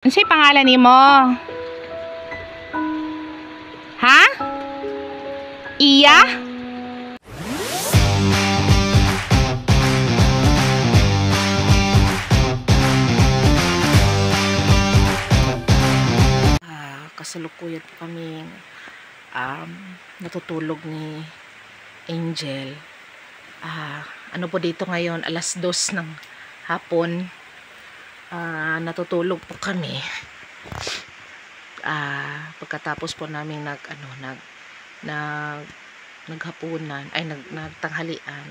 Unsay pangalan nimo? Ha? Iya? Kasalukuyan po kami natutulog ni Angel. Ano po dito ngayon, alas 2 ng hapon. Natutulog po kami. Pagkatapos po namin naghapunan, nagtanghalian,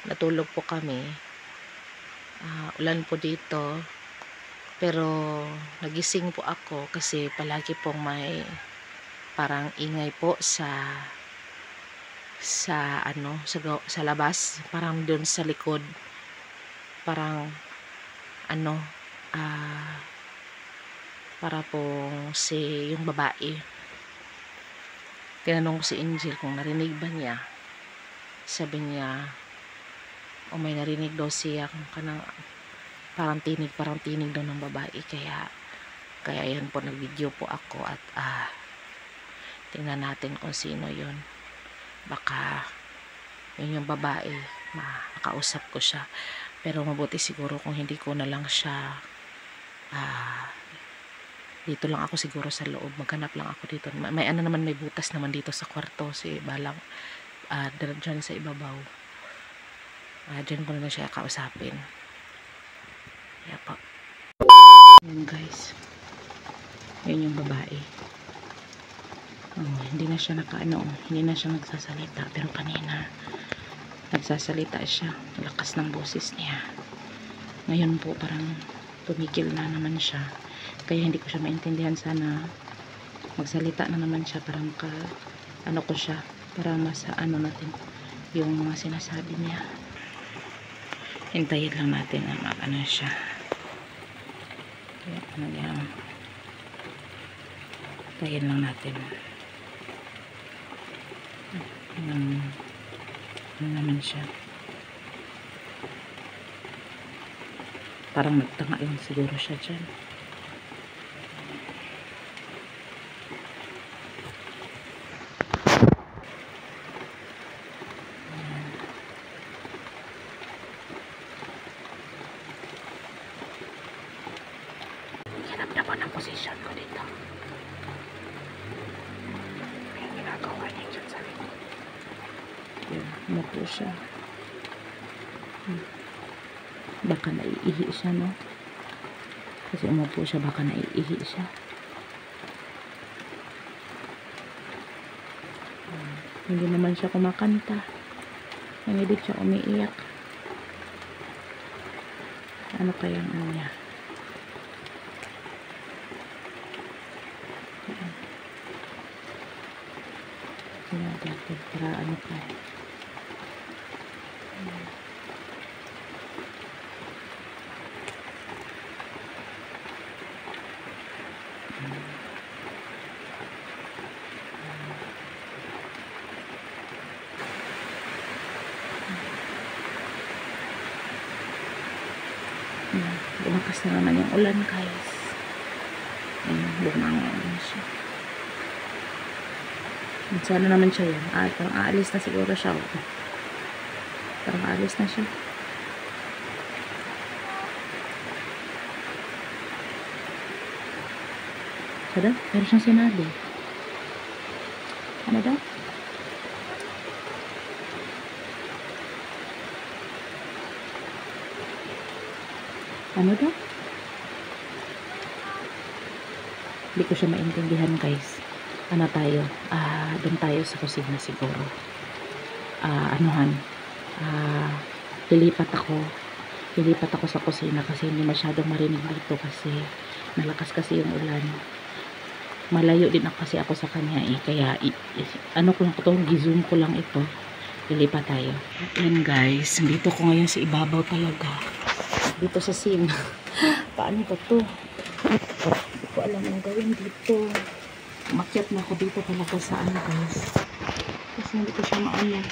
natulog po kami. Ulan po dito, pero nagising po ako kasi palagi pong may parang ingay po sa labas, parang doon sa likod, parang para pong yung babae. Tinanong ko si Angel kung narinig ba niya. Sabi niya, may narinig daw siya kung parang tinig daw ng babae. Kaya yan po, nag-video po ako at tingnan natin kung sino yun. Baka yun yung babae, makausap ko siya. Pero mabuti siguro kung hindi ko na lang siya dito lang ako siguro sa loob, maghanap lang ako dito. May butas naman dito sa kwarto, si balang dyan sa ibabaw. Dyan ko na siya kausapin. Kaya po. Yun guys, yun yung babae. Hindi na siya hindi na siya nagsasalita, pero kanina nagsasalita siya, lakas ng boses niya. Ngayon po parang tumigil na naman siya, kaya hindi ko siya maintindihan. Sana magsalita na naman siya, parang ko siya, para natin yung mga sinasabi niya. Hintayin lang natin na siya. Kaya hintayin lang natin naman siya. Parang nagtanga lang siguro siya dyan. Hanap na po ng posisyon ko dito. May ginagawa niya dyan sa likod. Ano po siya? Baka naiihi siya, no? Kasi umupo siya, baka naiihi siya. Hindi naman siya kumakanta. Hindi siya umiiyak. Ano kayang niya? Natin para pa. Lumakas na naman yung ulan guys. Bumangon siya. Sana naman siya yan. Parang aalis na siguro siya. Parang aalis na siya. Sada? Meron siyang sinabi. Ano daw? Ano daw? Hindi ko siya maintindihan guys. Tayo? Doon tayo sa kusina siguro. Lilipat ako sa kusina kasi hindi masyadong marinig dito kasi malakas kasi yung ulan. Malayo din kasi ako sa kanya kaya gizoom ko lang ito. Lilipat tayo. Yan guys, dito ko ngayon sa ibabaw talaga. Dito sa sim. Paano ba to? Hindi ko alam ang gawin dito. Umakyat na ako dito talaga sa guys. Kasi hindi ko siya maano.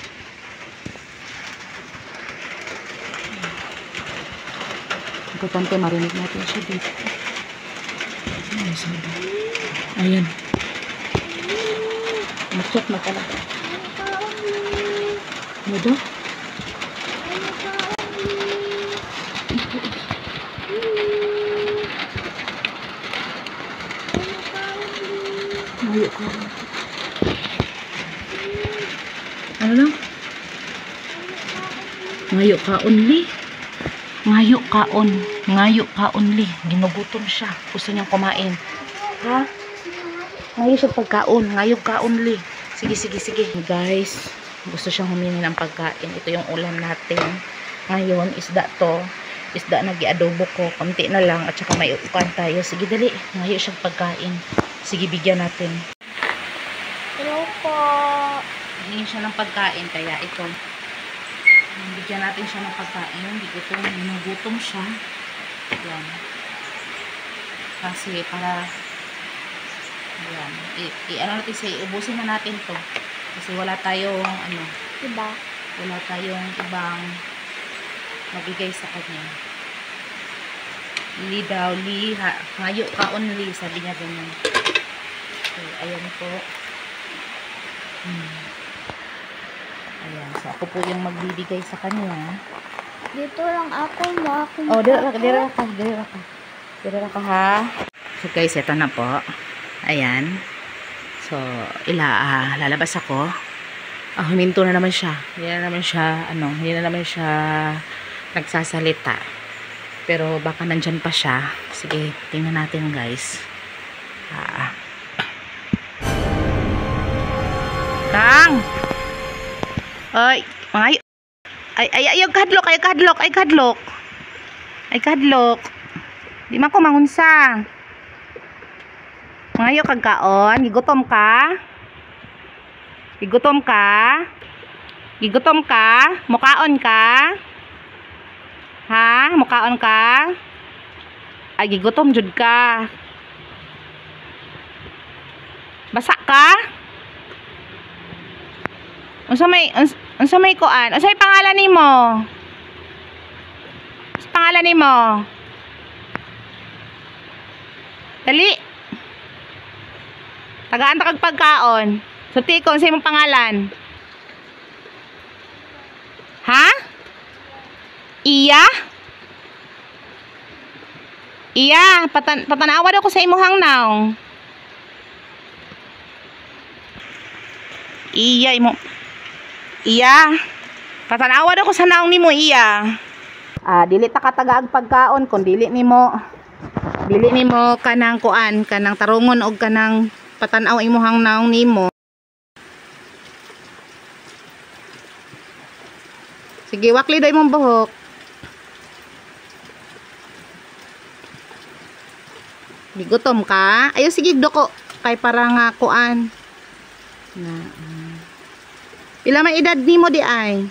Importante marinig natin siya dito. Ayan. Mag-check na talaga. Ano daw? Ngayo ka. Ano lang? Ngayo ka only. Ngayo ka only. Ginugutom siya. Gusto niyang kumain. Ha? Ngayo siya pagkaon. Ngayo ka only. Sige. Guys, gusto siyang humingi ng pagkain. Ito yung ulam natin. Ngayon, isda to. Isda na gi-adobo ko. Kamti na lang. At saka may upuan tayo. Sige, dali. Ngayo siyang pagkain. Sige, bigyan natin. Hello po. Hingi siya ng pagkain. Kaya ito. Bigyan natin siya ng pagkain. Nagutom siya. Yan. Kasi para yan. Ano natin siya. Ubusin na natin to. Kasi wala tayong Diba? wala tayong ibang mabigay sa kanya. Ngayo ka only. Sabi niya ganyan. Okay, ayan po. Ayan. So, ako po yung magbibigay sa kanya. Dito lang ako, ma. Oh, dira ka ha. So, guys, ito na po. Ayan. So, lalabas ako. Huminto na naman siya. Hindi na naman siya nagsasalita. Pero baka nandyan pa siya. Sige, tingnan natin, guys. Kang! Ay, mga ay kadlok. Di man ko mangunsa. Ngayo kagkaon, gigutom ka? Mukaon ka? Ha? Mukaon ka? Ay, gigutom jud ka. Basa ka? Unsa may kuan? Unsay pangalan nimo? Pangalan nimo? Dali. Tagaan ta kag pagkaon. Suti ko unsay imong pangalan? Ha? Iya? Patanawa daw ko sa imong naong. Iya, patanawa daw ko sa naong nimo, iya. Dili ta katagaag pagkaon kun dili nimo kanang kuan, kanang tarungon og kanang patanaw imong naong nimo. Sige, wakli daw imong buhok. Gigutom ka? Ayo sige doko kay para nga kuan. Pila may edad nimo di ay?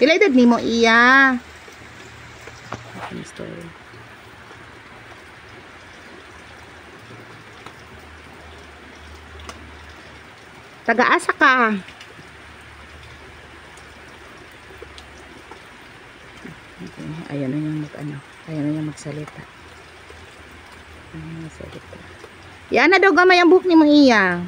Pila edad nimo iya? Taga-asa ka? Ayan na yung magsalita. Yan na daw gamay ang buhok ni mo iya.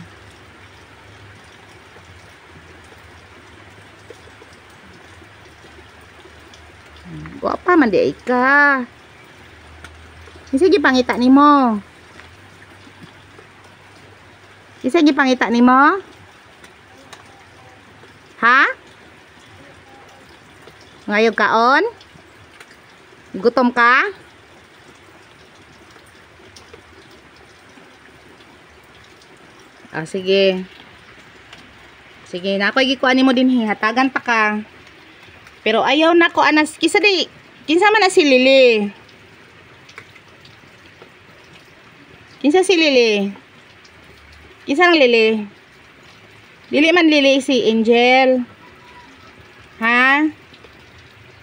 Guwapa man di ka. Sige pangita nimo. Sige pangita nimo. Ha? Ngayog kaon? Gutom ka? Sige. Sige, na ako gikuan nimo dinhi, hatagan pa ka. Pero ayaw na ko anas kinsa man na si Lily. Kinsa si Lily? Kinsa ang Lily? Dili man Lily si Angel. Ha?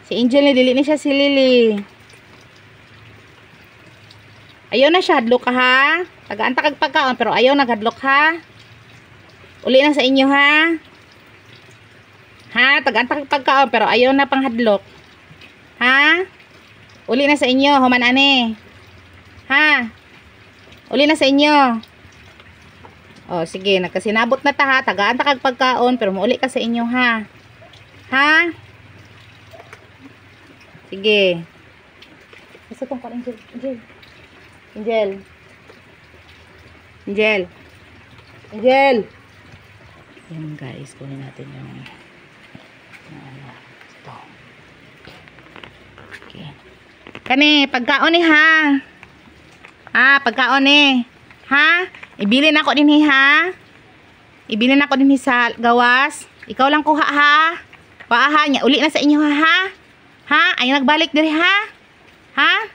Si Angel ni dili ni siya si Lily. Ayaw na siya hadlok ka ha. Tagaan ta kag pagkaon pero ayaw naghadlok ha. Uli na sa inyo, ha? Ha? Tag-antak pagkaon, pero ayaw na pang hadlok. Ha? Uli na sa inyo, human ane. Ha? Uli na sa inyo. Oh, sige, nagkasinabot na ta ha. Tagaan ta kag pagkaon, pero muuli ka sa inyo ha. Ha? Sige. Isa tong Angel. Angel. Angel. Angel. Angel. Yan guys, kunin natin yung ito. Okay. Kani, pagkaon ni ha. Ha, pagkaon ni. Ha? Ibilin ako din ha. Ibilin ako din sa gawas. Ikaw lang kuha ha. Paaha niya. Uli na sa inyo ha. Ha? Ay nagbalik diri ha. Ha?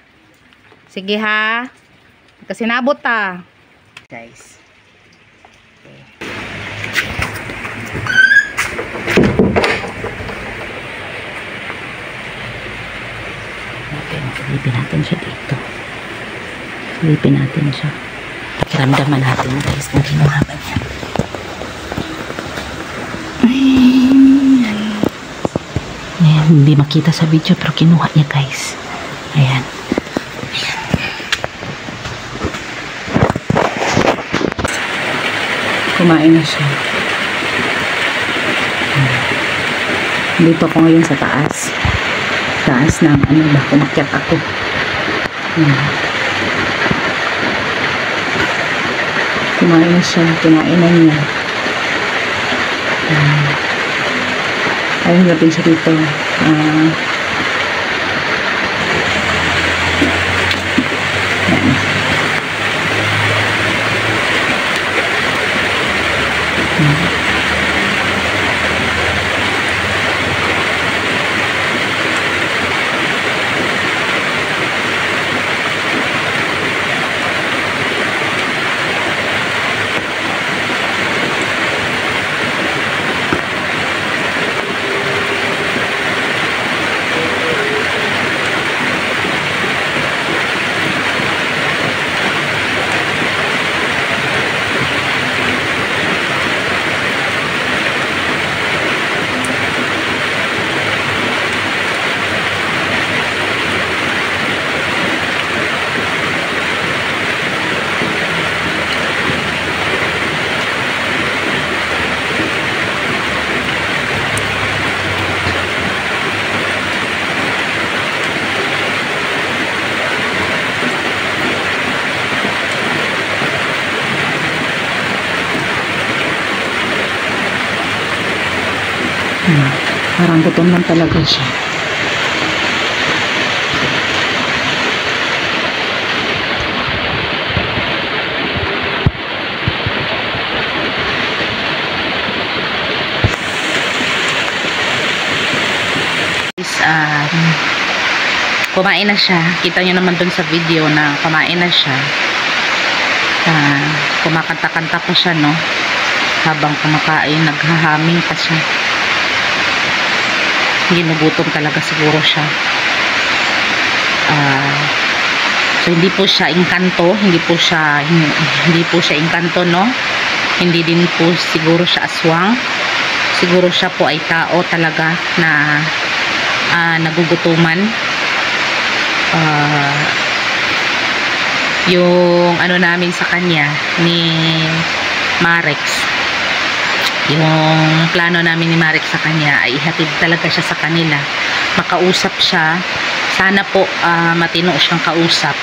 Sige ha. Kasi nabot ta. Guys. Okay. Silipin natin siya dito. Silipin natin siya. Pakiramdaman natin guys kung kinuha ba niya. Ayan, hindi makita sa video pero kinuha niya guys. Ayan. Kumain na siya. Dito ako ngayon sa taas. Taas ng ano ba, kumakyat ako. Kumain na siya, kinain na niya. Ayun natin siya dito. Parang gutom lang talaga siya. Kumain na siya. Kita nyo naman dun sa video na kumain na siya. Kumakanta-kanta pa siya, no? Habang kumakain, naghahaming pa siya. Ginugutom talaga siguro siya. So hindi po siya engkanto, hindi po siya engkanto, no? Hindi din po siguro siya aswang. Siguro siya po ay tao talaga na nagugutuman. Yung ano namin sa kanya ni Marex, yung plano namin ni Marex sa kanya ay ihatid talaga siya sa kanila, makausap siya. Sana po matino siyang kausap,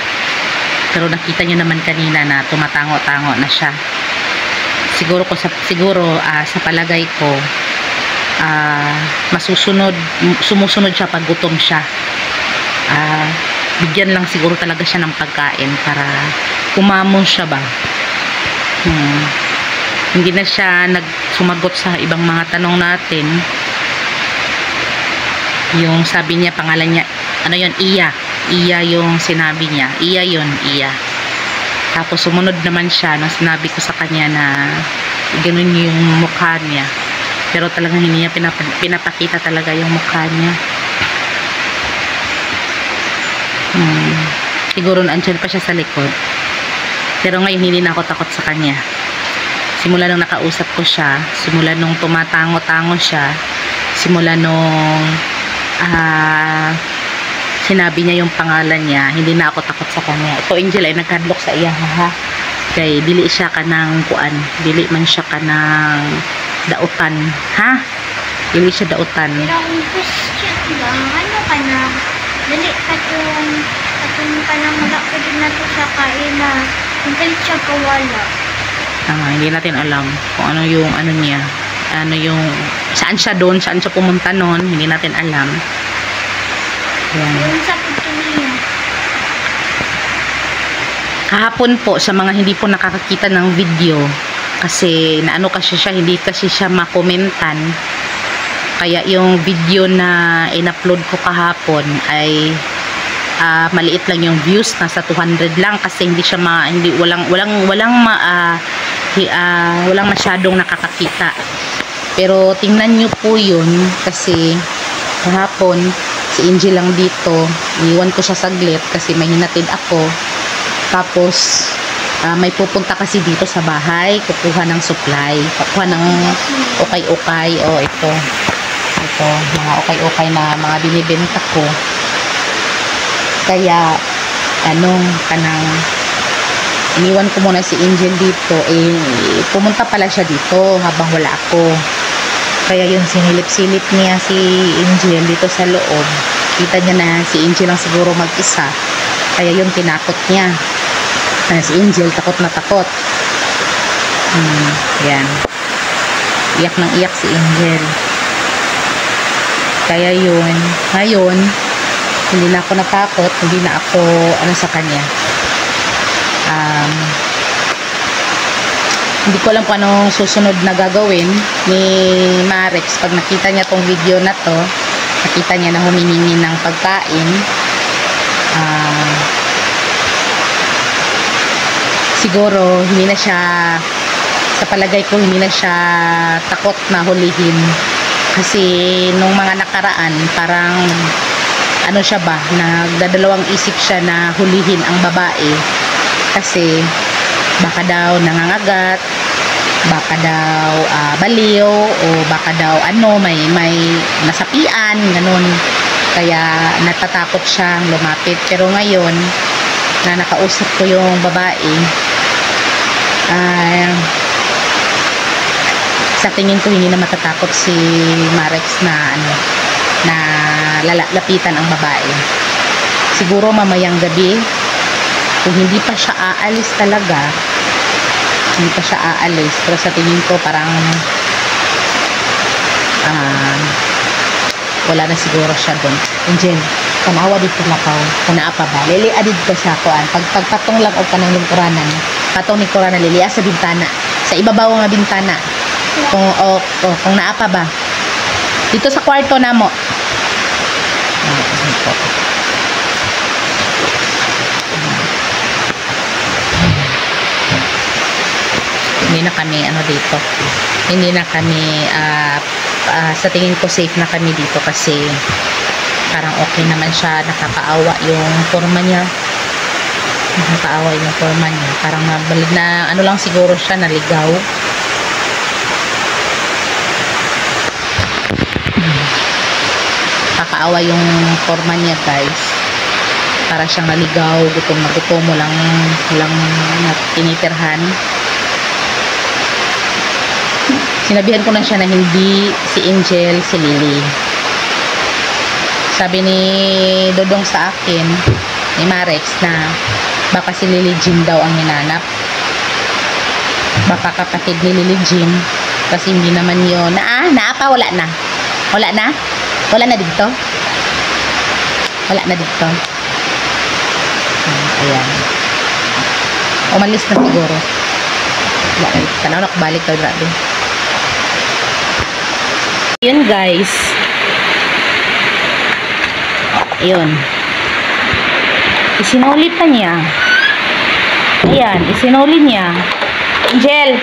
pero nakita nyo naman kanina na tumatango-tango na siya. Siguro sa palagay ko sumusunod siya pag gutom siya. Bigyan lang siguro talaga siya ng pagkain para kumamon siya ba. Hindi na siya nagsumagot sa ibang mga tanong natin. Yung sabi niya, pangalan niya, ano yun, Iya yung sinabi niya, Iya. Tapos sumunod naman siya na sinabi ko sa kanya na ganun yung mukha niya, pero talagang hindi niya pinapakita talaga yung mukha niya. Siguro andyan pa siya sa likod, pero ngayon hindi na ako takot sa kanya. Simula nung nakausap ko siya, simula nung tumatango-tango siya, simula nung sinabi niya yung pangalan niya, hindi na ako takot sa kanya. Ito Angel ay nagkadlok sa iya ha. Kay dili siya ka ng kuan, dili man siya ka ng dautan, ha? Dili siya dautan. Pero kung question lang, ano ka na? Dali katong ka na wala ka din na to sa kaina. Kung kalit siya kawala. Hindi natin alam kung ano yung ano niya. Ano yung, saan siya doon, saan siya pumunta noon, hindi natin alam. Yan. Yung sa puto niya. Kahapon po, sa mga hindi po nakakakita ng video, kasi naano kasi siya, hindi kasi siya makomentan. Kaya yung video na in-upload ko kahapon ay maliit lang yung views, nasa 200 lang kasi hindi siya walang masyadong nakakakita. Pero tingnan nyo po yun kasi kahapon si Angel lang dito, iniwan ko siya saglit kasi may hinatid ako. Tapos may pupunta kasi dito sa bahay, kukuha ng supply, kukuha ng ukay-ukay. Ito mga ukay-ukay na mga binibenta ko. Kaya kanang iniwan ko muna si Angel dito, pumunta pala siya dito habang wala ako. Kaya yung sinilip-silip niya si Angel dito sa loob, kita niya na si Angel lang siguro mag-isa, kaya yung tinakot niya. Si Angel takot na takot. Yan, iyak nang iyak si Angel. Kaya yun, ngayon hindi na ako natakot, hindi na ako sa kanya. Hindi ko alam kung anong susunod na gagawin ni Marex pag nakita niya tong video na to. Nakita niya na humihingi ng pagkain. Siguro hindi na siya, sa palagay ko hindi na siya takot na hulihin, kasi nung mga nakaraan parang siya ba, nagdadalawang isip siya na hulihin ang babae kasi baka daw nangangagat, baka daw baliw, o baka daw may nasapian, ganun. Kaya natatakot siyang lumapit. Pero ngayon na nakausap ko yung babae, sa tingin ko hindi na matatakot si Marex na na lapitan ang babae. Siguro mamayang gabi, kung hindi pa siya aalis talaga, pero sa tingin ko parang wala na siguro siya doon. Angel, kanawa dito na ka, kanaa pa ba? Lili adid ka sa kuan. Pagpatong lang og kanang lingkuranan. Patong ni kurana lili sa bintana. Sa ibabaw nga bintana. Kung naa pa ba? Dito sa kwarto na mo. Hindi na kami dito. Hindi na kami sa tingin ko safe na kami dito kasi parang okay naman siya, nakakaawa yung forma niya. Parang na lang siguro siya, naligaw. Nakakaawa yung forma niya, guys. Para siyang naligaw, gutom na gutom, walang tinitirhan. Sinabihan ko na siya na hindi si Angel, si Lily. Sabi ni Dodong sa akin, ni Marex, na baka si Lily Jean daw ang hinanap. Baka kapatid ni Lily Jean. Kasi hindi naman yun. Wala na. Wala na dito. Ayan. Umalis na siguro. Tanaw na balik daw, grabe. Yun, guys. Yun. Isinuli pa niya. Ayan, isinuli niya. Angel,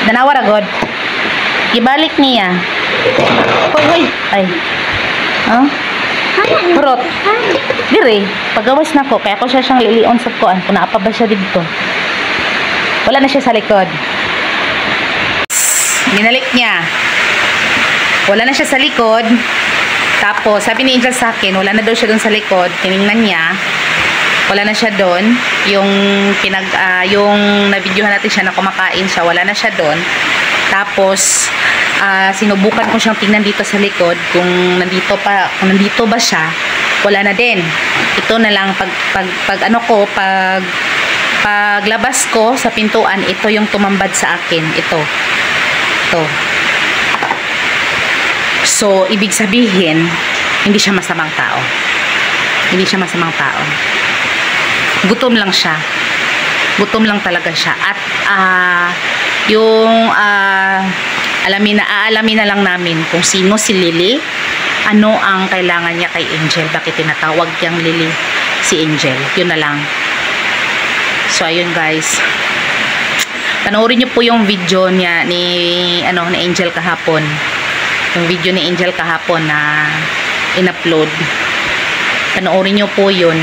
danawar agad. Ibalik niya. Hoy. Ay. Burot. Dire, pagawas na ko. Kaya ko siya siyang lilion sa kuan. Kung naapa ba siya dito. Wala na siya sa likod. Binalik niya. Wala na siya sa likod. Tapos, sabi ni Angel sa akin, wala na daw siya doon sa likod. Tiningnan niya. Wala na siya doon. Yung yung na-videohan natin siya na kumakain siya, wala na siya doon. Tapos, sinubukan ko siyang tingnan dito sa likod kung nandito ba siya. Wala na din. Ito na lang paglabas ko sa pintuan, ito yung tumambad sa akin. Ito. So, ibig sabihin, hindi siya masamang tao. Hindi siya masamang tao. Gutom lang siya. Gutom lang talaga siya. At, aalamin na lang namin kung sino si Lily, ano ang kailangan niya kay Angel, bakit tinatawag niyang Lily si Angel. Yun na lang. So, ayun guys. Panoorin niyo po yung video niya ni Angel kahapon. Yung video ni Angel kahapon na in-upload. Panoorin niyo po yun.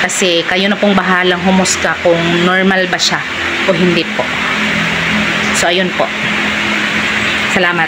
Kasi kayo na pong bahalang humusga kung normal ba siya o hindi po. So, ayun po. Salamat.